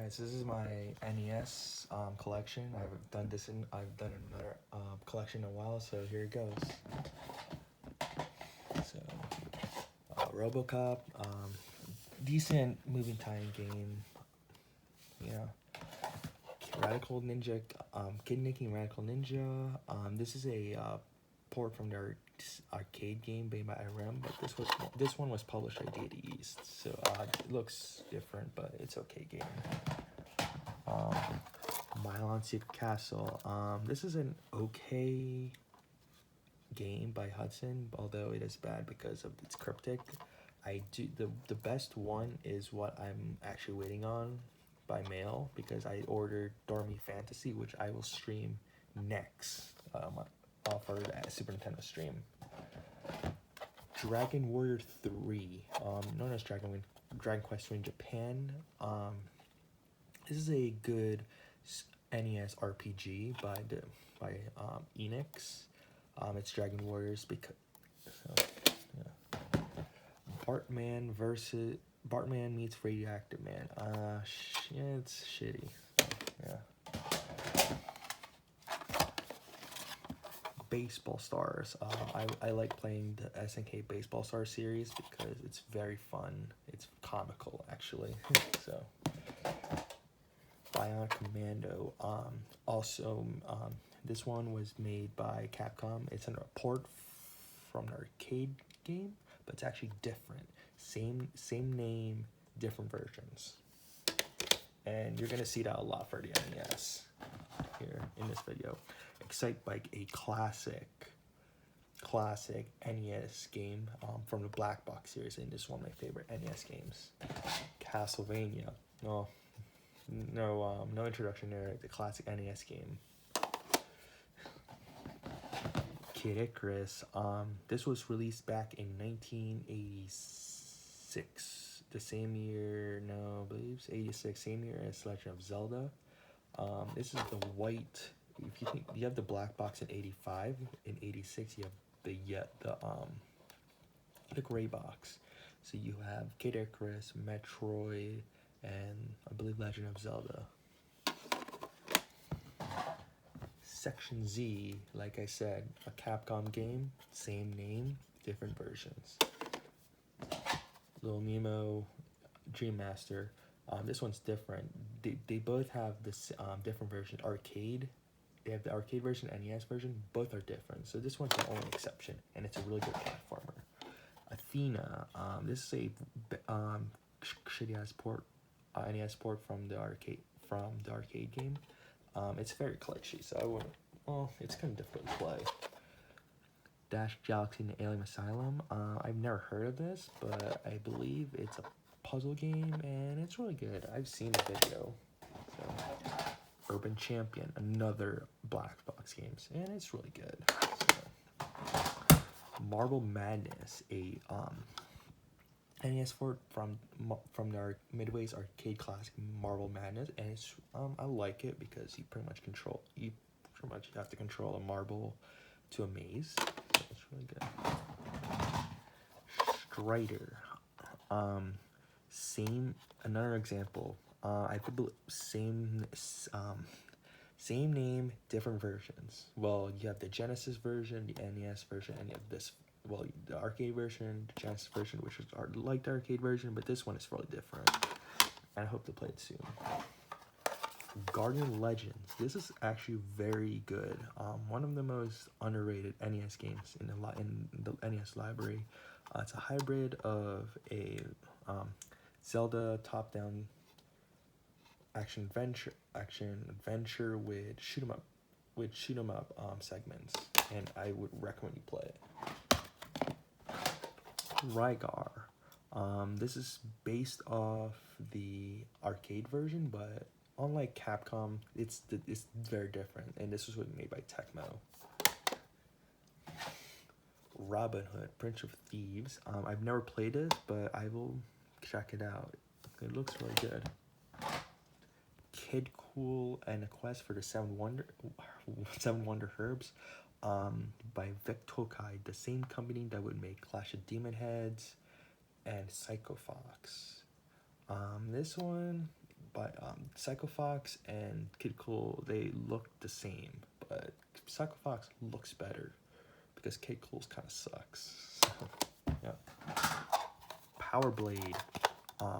guys, this is my NES collection. I've done another collection in a while, so here it goes. So, RoboCop, decent moving time game. You know, Radical Ninja, Kidnapping Radical Ninja. This is a port from their arcade game made by IRM, but this one was published by Data East, so it looks different, but it's okay game. Mylon Secret Castle. This is an okay game by Hudson, although it is bad because of its cryptic. The best one is what I'm actually waiting on by mail, because I ordered Dormy Fantasy, which I will stream next offered at Super Nintendo stream. Dragon Warrior 3, known as Dragon Quest 3 in Japan. This is a good NES RPG by Enix. It's Dragon Warriors because yeah. Bartman meets Radioactive Man. It's shitty. Yeah. Baseball Stars. I like playing the SNK Baseball Stars series because it's very fun. It's comical, actually. So, Bionic Commando. This one was made by Capcom. It's a port from an arcade game, but it's actually different. Same name, different versions. And you're gonna see that a lot for the NES here in this video. Excite Bike, a classic NES game from the Black Box series, and this is one of my favorite NES games. Castlevania. No introduction there. The classic NES game. Kid Icarus. This was released back in 1986. The same year, no, I believe it's 86. Same year as Legend of Zelda. This is the white. If you think you have the black box in 85, in 86 you have the gray box. So you have Kid Icarus, Metroid, and I believe Legend of Zelda. Section Z, like I said, a Capcom game, same name, different versions. Little Nemo, Dream Master. This one's different. They both have this different version. Arcade. They have the arcade version and NES version. Both are different. So this one's the only exception, and it's a really good platformer. Athena. This is a shitty ass port, NES port from the arcade game. It's very glitchy, so I wouldn't. Well, it's kind of difficult to play. Dash Galaxy and Alien Asylum. I've never heard of this, but I believe it's a puzzle game, and it's really good. I've seen the video. So, Urban Champion, another black box games, and it's really good. So, Marble Madness, a NES port from the Midway's arcade classic Marble Madness, and it's I like it because you pretty much have to control a marble to a maze. So it's really good. Strider, another example. I believe same name, different versions. Well, you have the Genesis version, the NES version, and you have this. Well, the arcade version, the Genesis version, which is like the arcade version, but this one is really different. And I hope to play it soon. Guardian Legends. This is actually very good. One of the most underrated NES games in the NES library. It's a hybrid of a Zelda top-down action adventure with shoot 'em up segments, and I would recommend you play it. Rygar. This is based off the arcade version, but unlike Capcom, it's very different, and this was made by Tecmo. Robin Hood, Prince of Thieves. I've never played it, but I will check it out. It looks really good. Kid Cool and a Quest for the Seven Wonder Herbs, by Vic Tokai, the same company that would make Clash of Demon Heads and Psycho Fox. This one But Psycho Fox and Kid Cool, they look the same, but Psycho Fox looks better because Kid Cool's kind of sucks. So, yeah. Power Blade.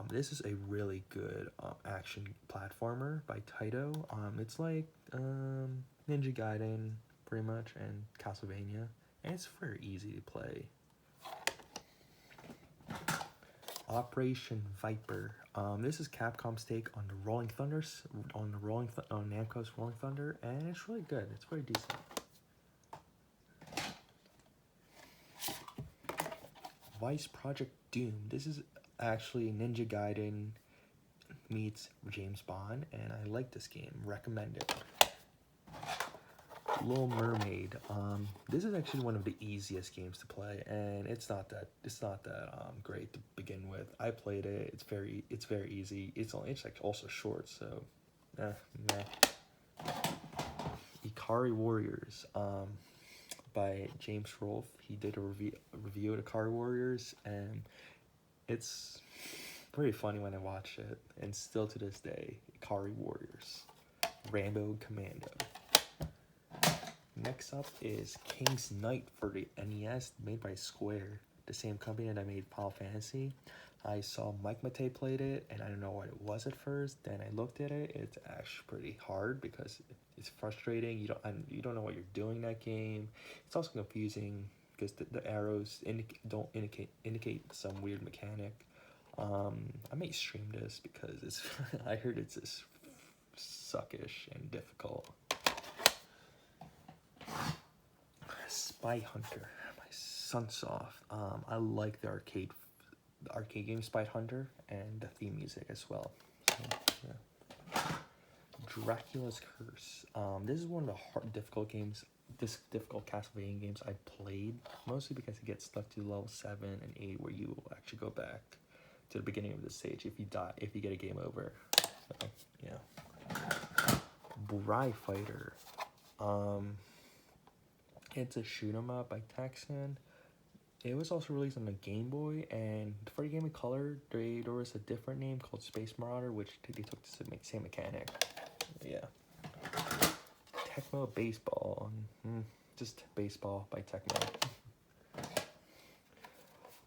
This is a really good action platformer by Taito. It's like Ninja Gaiden, pretty much, and Castlevania, and it's very easy to play. Operation Viper. This is Capcom's take on the Rolling Thunders, on Namco's Rolling Thunder, and it's really good. It's very decent. Vice Project Doom. This is actually Ninja Gaiden meets James Bond, and I like this game. Recommend it. Little Mermaid. This is actually one of the easiest games to play, and it's not that great to begin with. I played it. It's very easy. It's like also short, so meh. Ikari Warriors. By James Rolfe. He did a review of Ikari Warriors, and it's pretty funny when I watch it, and still to this day, Ikari Warriors. Rambo Commando. Next up is King's Knight for the NES, made by Square, the same company that made Final Fantasy. I saw Mike Matei played it, and I don't know what it was at first. Then I looked at it. It's actually pretty hard because it's frustrating. You don't know what you're doing in that game. It's also confusing because the arrows don't indicate some weird mechanic. I may stream this because it's I heard it's just suckish and difficult. Spy Hunter by Sunsoft. I like the arcade game Spy Hunter and the theme music as well. So, yeah. Dracula's Curse. This is one of the difficult Castlevania games I played, mostly because it gets stuck to level 7 and 8, where you will actually go back to the beginning of the stage if you get a game over. So, yeah. Burai Fighter. It's a shoot 'em up by Texan. It was also released on the Game Boy, and for the Game Boy Color, there was a different name called Space Marauder, which they took the same mechanic. Yeah. Tecmo Baseball. Just baseball by Tecmo.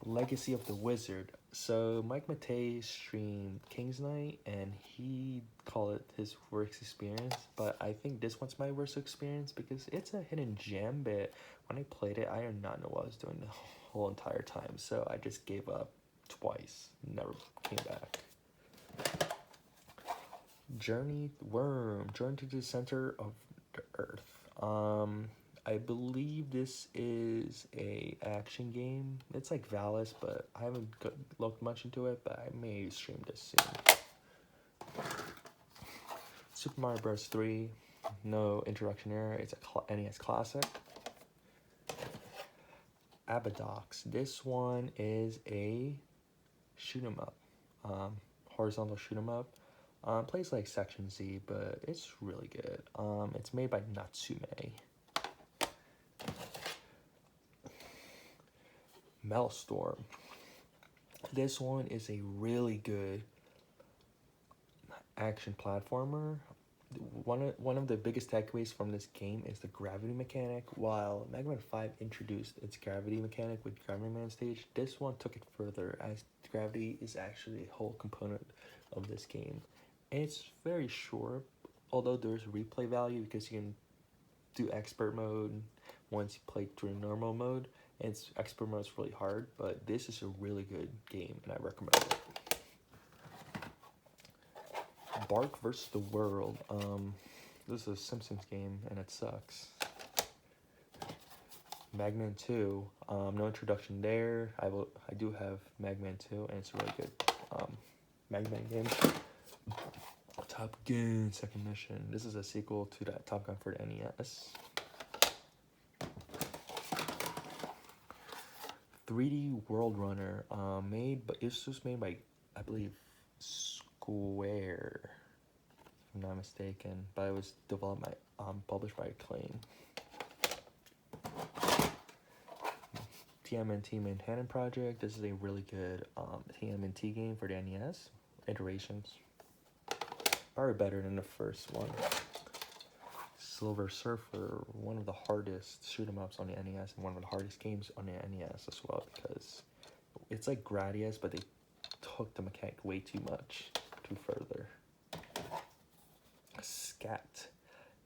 Legacy of the Wizard. So Mike Matei streamed King's Knight, and he called it his worst experience, but I think this one's my worst experience because it's a hidden gem, but when I played it, I did not know what I was doing the whole entire time, so I just gave up twice, never came back. Journey to the Center of the Earth. I believe this is a action game. It's like Valis, but I haven't looked much into it, but I may stream this soon. Super Mario Bros. 3, no introduction error. It's a NES classic. Abadox. This one is a shoot 'em up, horizontal shoot 'em up. Plays like Section Z, but it's really good. It's made by Natsume. Maelstrom. This one is a really good action platformer. One of the biggest takeaways from this game is the gravity mechanic. While Mega Man 5 introduced its gravity mechanic with Gravity Man Stage, this one took it further, as gravity is actually a whole component of this game. And it's very short, although there's replay value because you can do expert mode once you play through normal mode. And expert mode is really hard, but this is a really good game, and I recommend it. Bark vs. the World. This is a Simpsons game, and it sucks. Magman 2. No introduction there. I do have Magman 2, and it's a really good Magman game. Top Gun Second Mission. This is a sequel to that Top Gun for the NES. 3D World Runner, this was made by, I believe, Square, if I'm not mistaken, but it was developed by, published by Acclaim. TMNT Manhattan Project. This is a really good TMNT game for the NES. Iterations. probably better than the first one. Silver Surfer, one of the hardest shoot 'em ups on the NES and one of the hardest games on the NES as well, because it's like Gradius, but they took the mechanic way too much, too further. Scat.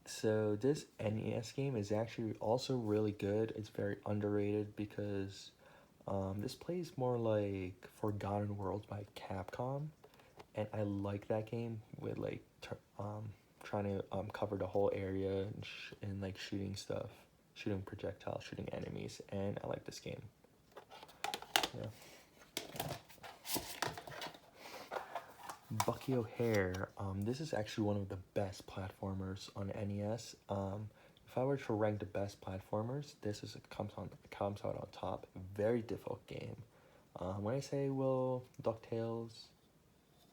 So this NES game is actually also really good. It's very underrated because this plays more like Forgotten Worlds by Capcom, and I like that game with like trying to cover the whole area and like shooting stuff, shooting projectiles, shooting enemies, and I like this game. Yeah. Bucky O'Hare. This is actually one of the best platformers on NES. If I were to rank the best platformers, this is comes out on top. Very difficult game. When I say DuckTales,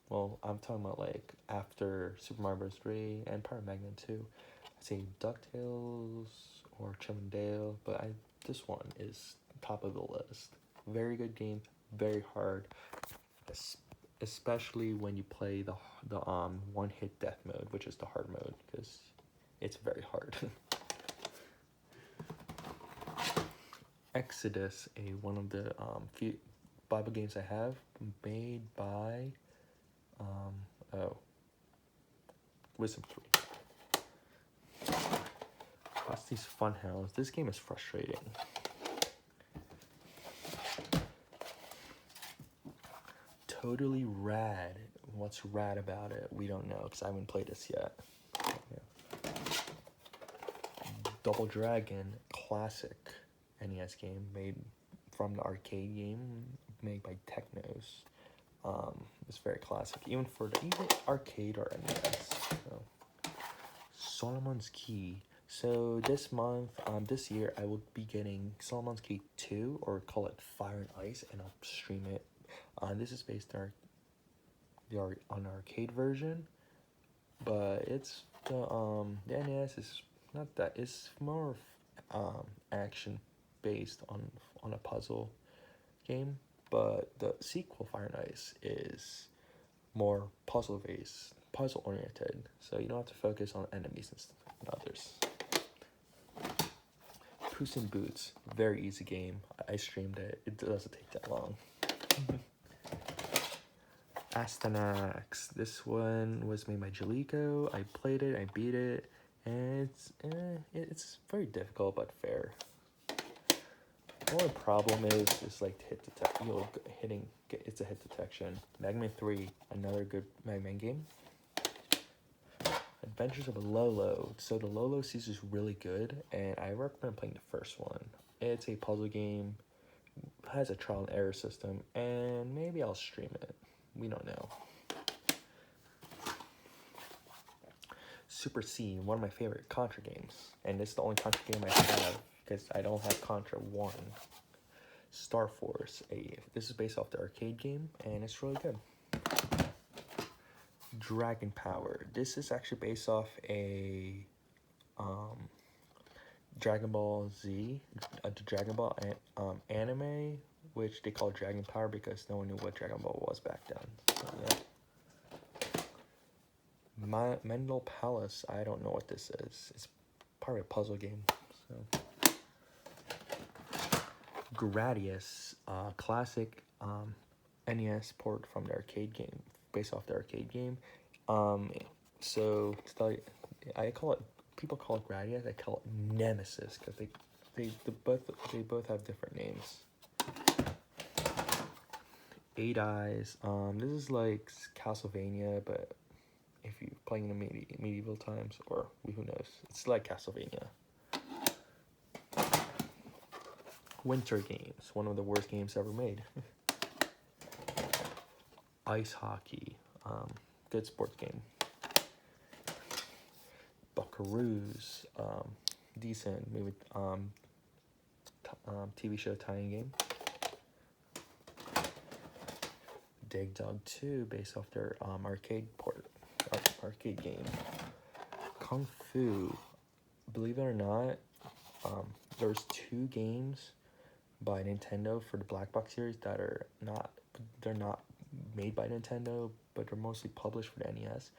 well, I'm talking about like after Super Mario Bros. 3 and Power Magnet 2. I say DuckTales or Chip and Dale, but this one is top of the list. Very good game, very hard, especially when you play the one-hit death mode, which is the hard mode, because it's very hard. Exodus, one of the few Bible games I have, made by Wisdom 3. What's these Funhouse? This game is frustrating. Totally Rad. What's rad about it? We don't know, because I haven't played this yet. Yeah. Double Dragon, classic NES game made from the arcade game made by Technos. It's very classic, even for the arcade or NES. So. Solomon's Key. So this month, this year, I will be getting Solomon's Key 2, or call it Fire and Ice, and I'll stream it. This is based on the arcade version, but it's the NES is not that. It's more action based on a puzzle game, but the sequel Fire and Ice is more puzzle oriented, so you don't have to focus on enemies and others. Puss in Boots, very easy game. I streamed it. It doesn't take that long. Astyanax. This one was made by Jaleco. I played it, I beat it, and it's very difficult but fair. The only problem is like hit it's a hit detection. Mega Man 3, another good Mega Man game. Adventures of Lolo. So the Lolo series is really good, and I recommend playing the first one. It's a puzzle game, has a trial and error system, and maybe I'll stream it. We don't know. Super C, one of my favorite Contra games, and this is the only Contra game I have because I don't have Contra 1. Star Force, this is based off the arcade game, and it's really good. Dragon Power. This is actually based off a Dragon Ball Z, the Dragon Ball anime, which they call Dragon Power because no one knew what Dragon Ball was back then. So, yeah. Mendel Palace. I don't know what this is. It's probably a puzzle game. So. Gradius, classic NES port from the arcade game, based off the arcade game. So to tell you, people call it Gradius. I call it Nemesis because they both have different names. 8 Eyes. This is like Castlevania, but if you're playing in the medieval times, or who knows, it's like Castlevania. Winter Games, one of the worst games ever made. Ice Hockey, good sports game. Buckaroos, decent, maybe TV show tie-in game. Dig Dug 2, based off their arcade game. Kung Fu, believe it or not, there's 2 games by Nintendo for the Black Box series that they're not made by Nintendo, but they're mostly published for the NES.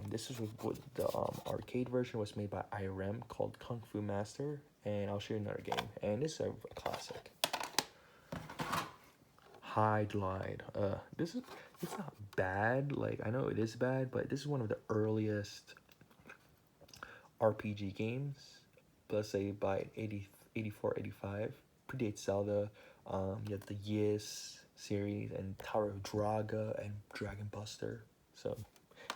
This is what the arcade version was made by IRM called Kung Fu Master, and I'll show you another game. And this is a classic. Hide Glide. It's not bad. Like, I know it is bad, but this is one of the earliest RPG games. Let's say by 84, 85. Predates Zelda. You have the Ys series and Tower of Draga and Dragon Buster. So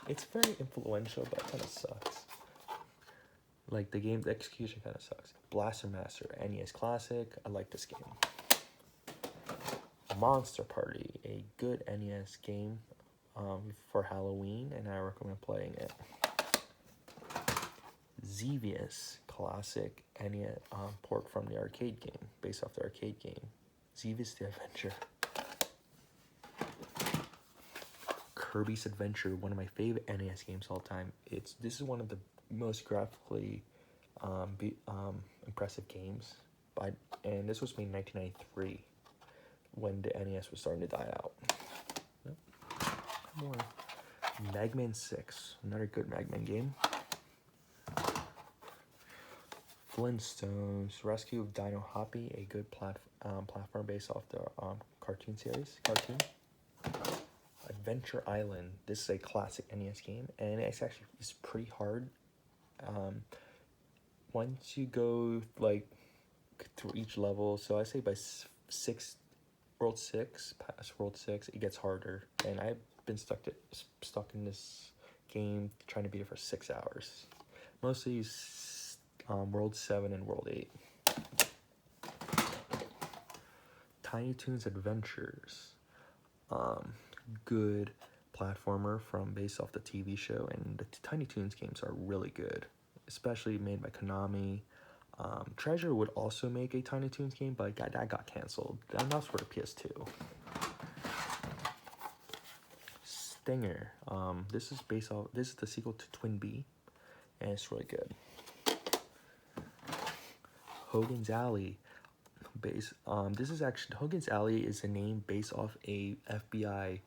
it's very influential, but it kind of sucks. Like, the execution kind of sucks. Blaster Master, NES Classic. I like this game. Monster Party, a good NES game for Halloween, and I recommend playing it. Xevious, classic NES port from the arcade game, based off the arcade game. Xevious the Adventure. Kirby's Adventure, one of my favorite NES games of all time. This is one of the most graphically impressive games, and this was made in 1993. When the NES was starting to die out. More. Magman 6, another good Magman game. Flintstones, Rescue of Dino Hoppy, a good platform based off the cartoon. Adventure Island, this is a classic NES game, and it's pretty hard. Once you go like through each level, so I say by past World 6, it gets harder, and I've been stuck in this game trying to beat it for 6 hours. Mostly World 7 and World 8. Tiny Toons Adventures, good platformer based off the TV show, and the Tiny Toons games are really good, especially made by Konami. Treasure would also make a Tiny Toons game, but that got canceled. And that's for the PS2. Stinger. This is the sequel to Twin Bee, and it's really good. Hogan's Alley. Hogan's Alley is a name based off a FBI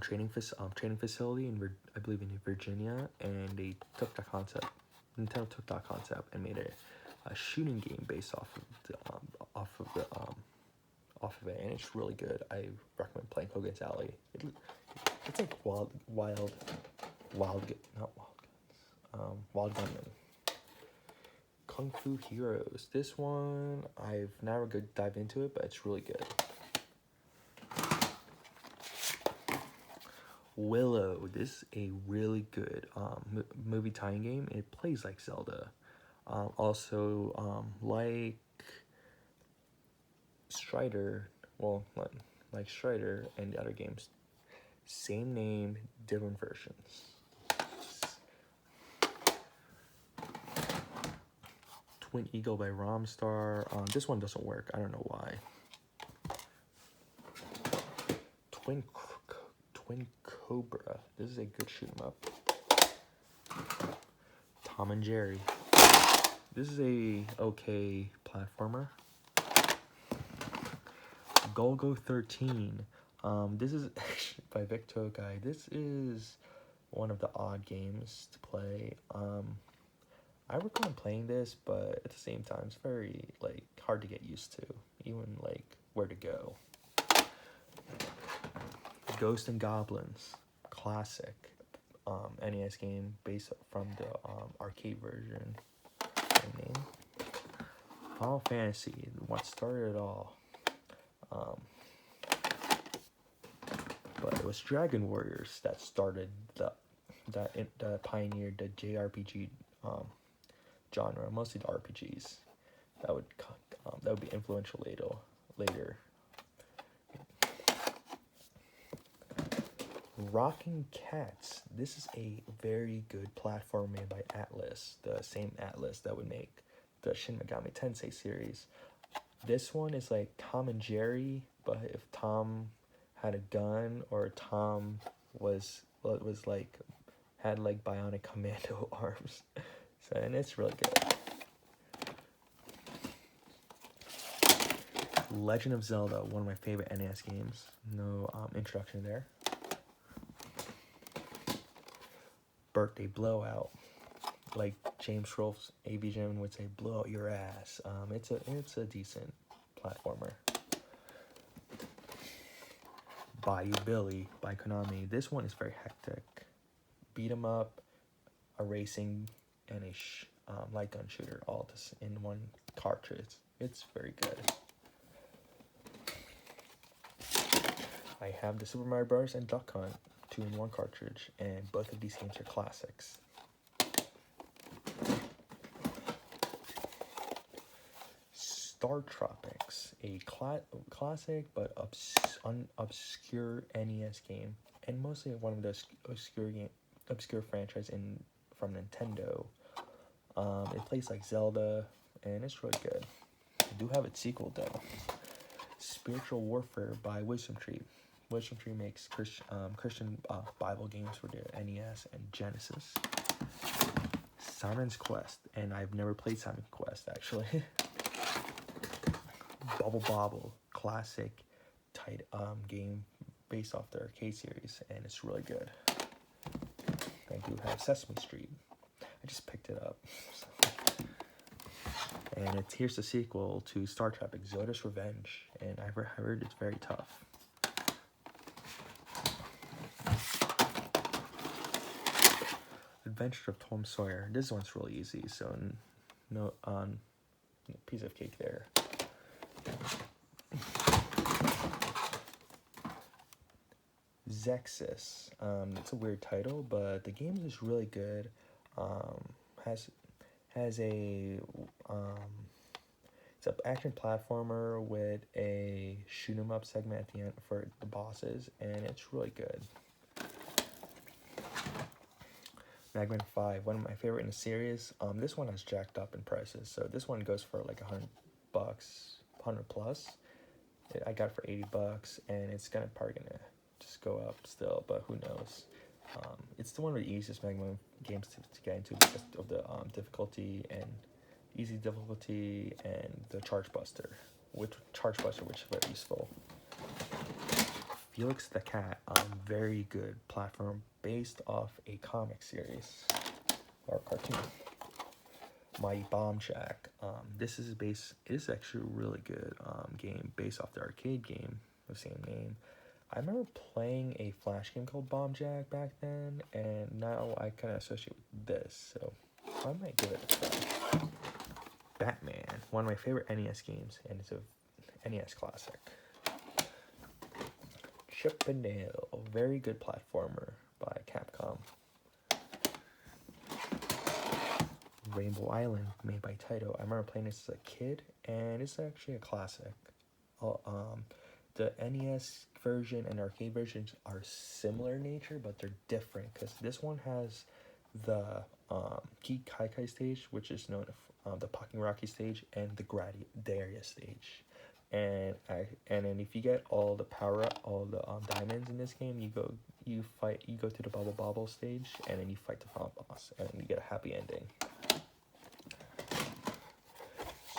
training facility I believe in Virginia, and they took that concept. Nintendo took that concept and made it a shooting game based off of it, and it's really good. I recommend playing Hogan's Alley. It's like Wild Gunman. Kung Fu Heroes. This one I've never dive into it, but it's really good. Willow. This is a really good movie tie-in game. It plays like Zelda. Like Strider, like Strider and the other games, same name, different versions. Twin Eagle by Romstar. This one doesn't work. I don't know why. Twin Cobra. This is a good shoot 'em up. Tom and Jerry. This is a okay platformer. Golgo 13. This is actually by Vic Tokai. This is one of the odd games to play. I recommend playing this, but at the same time, it's very hard to get used to, even where to go. Ghosts and Goblins, classic NES game based from the arcade version. Name. Final Fantasy, what started it all. But it was Dragon Warriors that started that pioneered the JRPG genre, mostly the RPGs. That would be influential later. Rocking Cats. This is a very good platform made by Atlus, the same Atlus that would make the Shin Megami Tensei series. This one is like Tom and Jerry, but if Tom had a gun, or Tom had bionic commando arms. So, and it's really good. Legend of Zelda, one of my favorite NES games. No introduction there. birthday blowout, like James Rolfe's AV Jam would say, blow out your ass. It's a decent platformer. Bayou Billy by Konami. This one is very hectic. Beat 'em up, a racing, and a light gun shooter all this in one cartridge. It's very good. I have the Super Mario Bros. And Duck Hunt 2-in-1 cartridge, and both of these games are classics. Star Tropics, a classic but obscure NES game, and mostly one of those obscure franchise from Nintendo. It plays like Zelda, and it's really good. I do have its sequel though. Spiritual Warfare by Wisdom Tree. Wisdom Tree makes Christian Bible games for the NES and Genesis. Simon's Quest, and I've never played Simon's Quest actually. Bubble Bobble, classic tight game based off the arcade series, and it's really good. I do have Sesame Street. I just picked it up. And here's the sequel to Star Tropics, Zoda's Revenge, and I've heard it's very tough. Adventure of Tom Sawyer. This one's really easy, so no piece of cake there. Zexus. It's a weird title, but the game is really good. Has a it's an action platformer with a shoot 'em up segment at the end for the bosses, and it's really good. Magman 5, one of my favorite in the series. This one has jacked up in prices, so this one goes for like $100, 100 plus. I got it for $80, and it's probably gonna just go up still, but who knows? It's one of the easiest Magman games to get into because of the difficulty and easy difficulty and the Charge Buster, which is very useful. Felix the Cat, very good platform based off a comic series or cartoon. Mighty Bomb Jack. This is actually a really good game based off the arcade game of the same name. I remember playing a Flash game called Bomb Jack back then, and now I kind of associate with this, so I might give it a try. Batman, one of my favorite NES games, and it's a NES classic. Chip and Dale, a very good platformer by Capcom. Rainbow Island, made by Taito. I remember playing this as a kid, and it's actually a classic. The NES version and arcade versions are similar in nature, but they're different because this one has the Key Kai Kai stage, which is known as the Pocky Rocky stage, and the Gradaria stage. And then if you get all the diamonds in this game, you go to the Bubble Bobble stage, and then you fight the final boss, and you get a happy ending.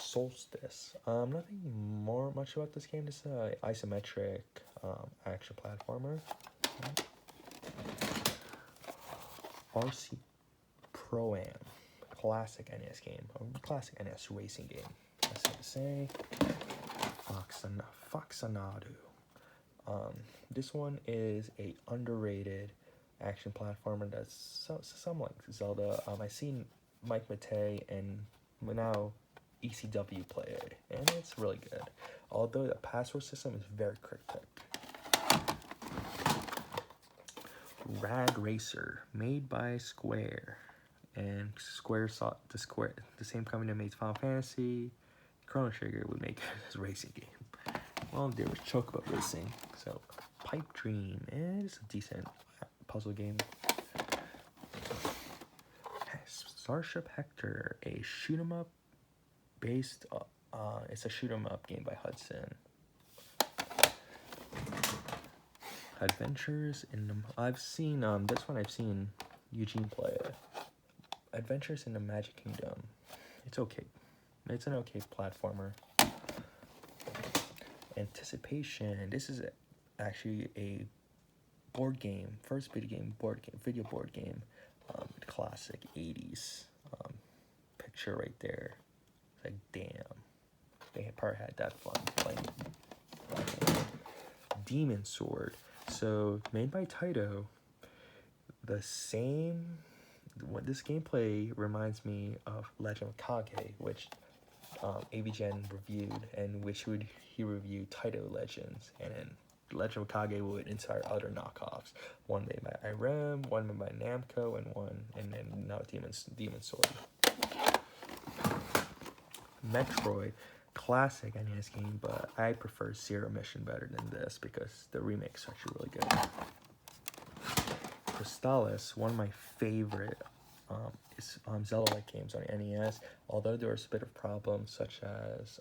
Solstice. Nothing much about this game. This is an isometric action platformer. RC Pro-Am, classic NES game, a classic NES racing game. That's what to say. Foxanadu. This one is a underrated action platformer that's something like Zelda. I've seen Mike Matei and now ECW play it, and it's really good. Although the password system is very cryptic. Rad Racer, made by Square, and Square saw the same company that made Final Fantasy. Chrono Trigger would make this racing game. Well, there was Chocobo Racing, so Pipe Dream is a decent puzzle game. Starship Hector, a shoot 'em up based. It's a shoot 'em up game by Hudson. Adventures in the. I've seen this one. I've seen Eugene play it. Adventures in the Magic Kingdom. It's okay. It's an okay platformer. Anticipation. This is actually a board game, first video board game classic 80s picture right there. It's like, damn, they probably had that fun playing. Demon Sword. So made by Taito. The same. What this gameplay reminds me of Legend of Kage, which AVGen reviewed, and which he reviewed Taito Legends, and then Legend of Kage would inspire other knockoffs. One made by Irem, one made by Namco, and then now Demon Sword. Metroid, classic NES game, but I prefer Zero Mission better than this because the remake's actually really good. Crystalis, one of my favorite Zelda-like games on NES, although there was a bit of problems such as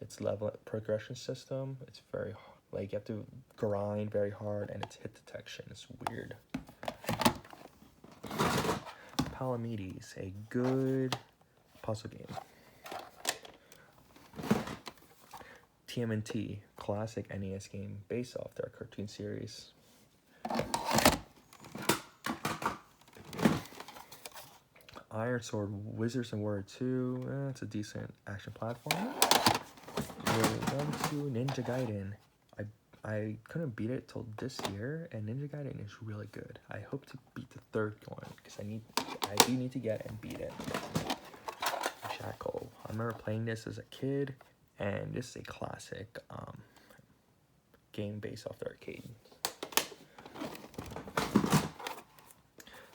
its level progression system. It's very like you have to grind very hard, and its hit detection is weird. Palamedes, a good puzzle game. TMNT, classic NES game based off their cartoon series. Iron Sword Wizards and Warrior 2, it's a decent action platform. Warrior 1, 2, Ninja Gaiden. I couldn't beat it till this year, and Ninja Gaiden is really good. I hope to beat the third one because I do need to get and beat it. Jackal. I remember playing this as a kid, and this is a classic game based off the arcade.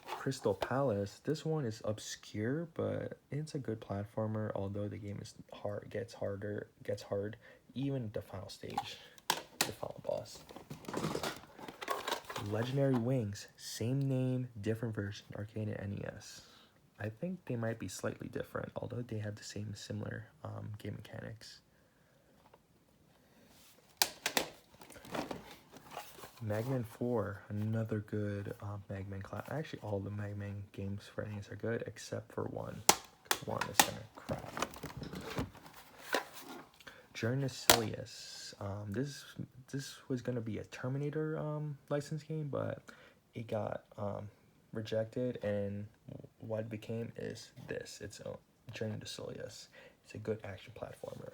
Crystal Palace. This one is obscure, but it's a good platformer. Although the game is hard, gets hard, even the final stage, the final boss. Legendary Wings, same name, different version, arcade and NES. I think they might be slightly different, although they have the similar game mechanics. Mega Man 4, another good Mega Man class. Actually, all the Mega Man games for NES are good, except for one. One is kind of crap. Journey to Silius. This was gonna be a Terminator license game, but it got rejected, and what it became is this. It's a Journey to Silius. It's a good action platformer,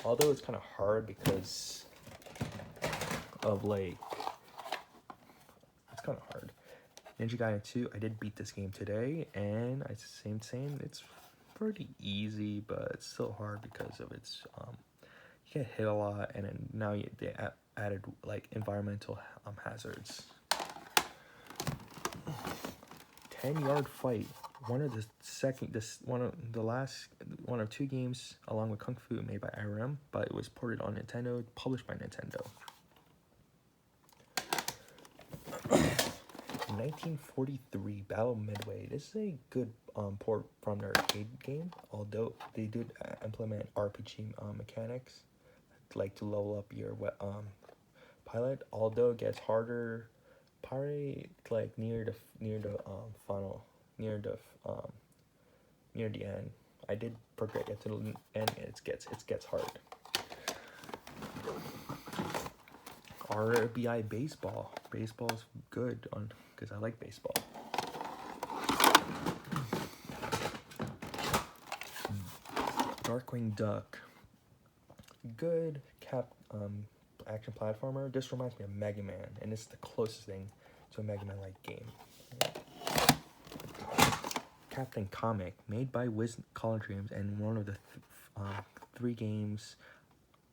although it's kind of hard because of like. It's kind of hard. Ninja Gaiden 2, I did beat this game today, and it's same. It's pretty easy, but it's still hard because of its you get hit a lot, and then now they added like environmental hazards. 10-Yard Fight, one of two games along with Kung Fu made by IRM, but it was ported on Nintendo, published by Nintendo. 1943 Battle Midway. This is a good port from their arcade game, although they did implement RPG mechanics, like to level up your pilot. Although it gets harder, probably like near the final, near the end. I did progress to the end, and it gets hard. RBI Baseball. Baseball's good because I like baseball. Darkwing Duck. Good action platformer. This reminds me of Mega Man, and it's the closest thing to a Mega Man-like game. Captain Comic, made by Wiz Color Dreams, and one of the 3 games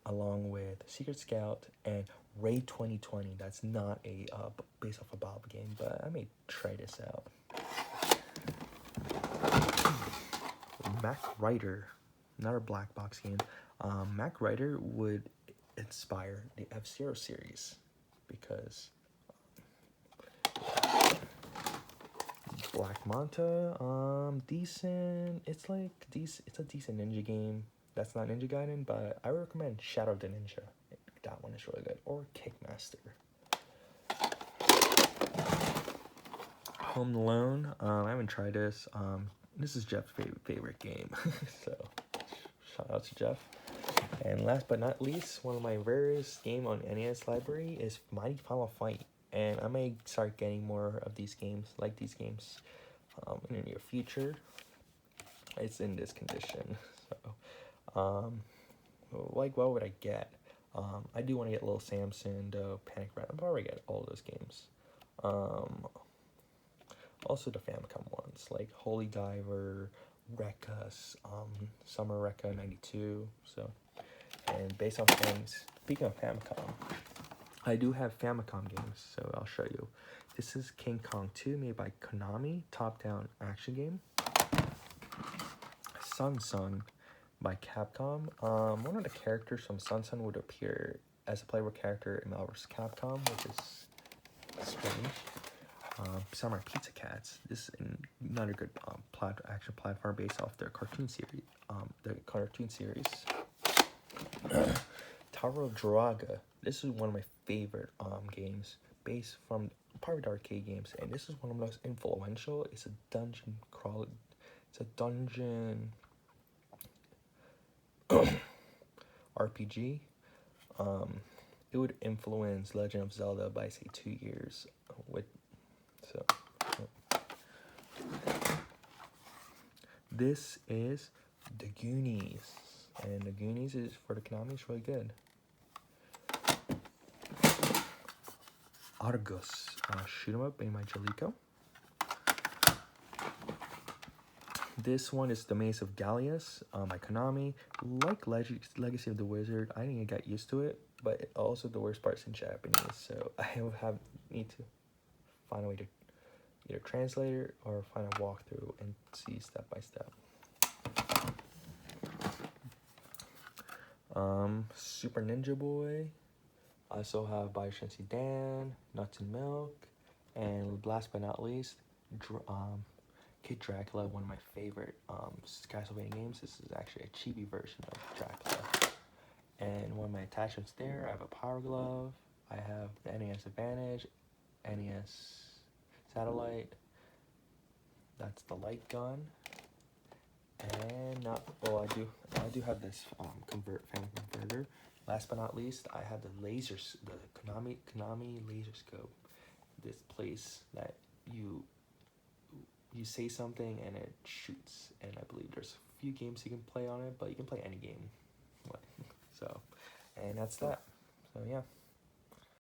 along with Secret Scout and Raid 2020. That's not a based off a Bob game, but I may try this out. Mac Rider, another black box game. Mac Rider would inspire the F-Zero series because Black Manta, decent. It's a decent ninja game. That's not Ninja Gaiden, but I would recommend Shadow of the Ninja. That one is really good. Or Kickmaster. Home Alone. I haven't tried this. This is Jeff's favorite game. So, shout out to Jeff. And last but not least, one of my rarest game on NES library is Mighty Final Fight. and I may start getting more of these games, like these games, in the near future. It's in this condition, so like what would I get? I do want to get Little Samson, though, Panic Round. I'll probably get all those games. Also the Famicom ones, like Holy Diver, Rekka, Summer Rekka 92. So, and based on things, speaking of Famicom, I do have Famicom games, so I'll show you. This is King Kong 2, made by Konami, top-down action game. Sun Sun by Capcom. One of the characters from Sun Sun would appear as a playable character in Marvel vs. Capcom, which is strange. Samurai Pizza Cats. This is another good action platform based off their cartoon series. Tower of Draga. This is one of my favorite games, based from part of the arcade games, and this is one of the most influential. It's a dungeon crawl. It's a dungeon RPG. It would influence Legend of Zelda by say 2 years. This is The Goonies, and The Goonies is for the Konami. It's really good. Argus, shoot 'em up, made by Jaleco. This one is The Maze of Gallius by Konami. Like Legacy of the Wizard, I think I got used to it, but also the worst part's in Japanese, so I need to find a way to either translate it or find a walkthrough and see step by step. Super Ninja Boy. I also have Bioshock Dan, Nuts and Milk, and last but not least, Kid Dracula, one of my favorite Castlevania games. This is actually a chibi version of Dracula. And one of my attachments there, I have a Power Glove, I have the NES Advantage, NES Satellite, that's the light gun, and I do have this family converter. Last but not least, I have the Konami laser scope. This place that you say something and it shoots, and I believe there's a few games you can play on it, but you can play any game. So, and that's that. So yeah.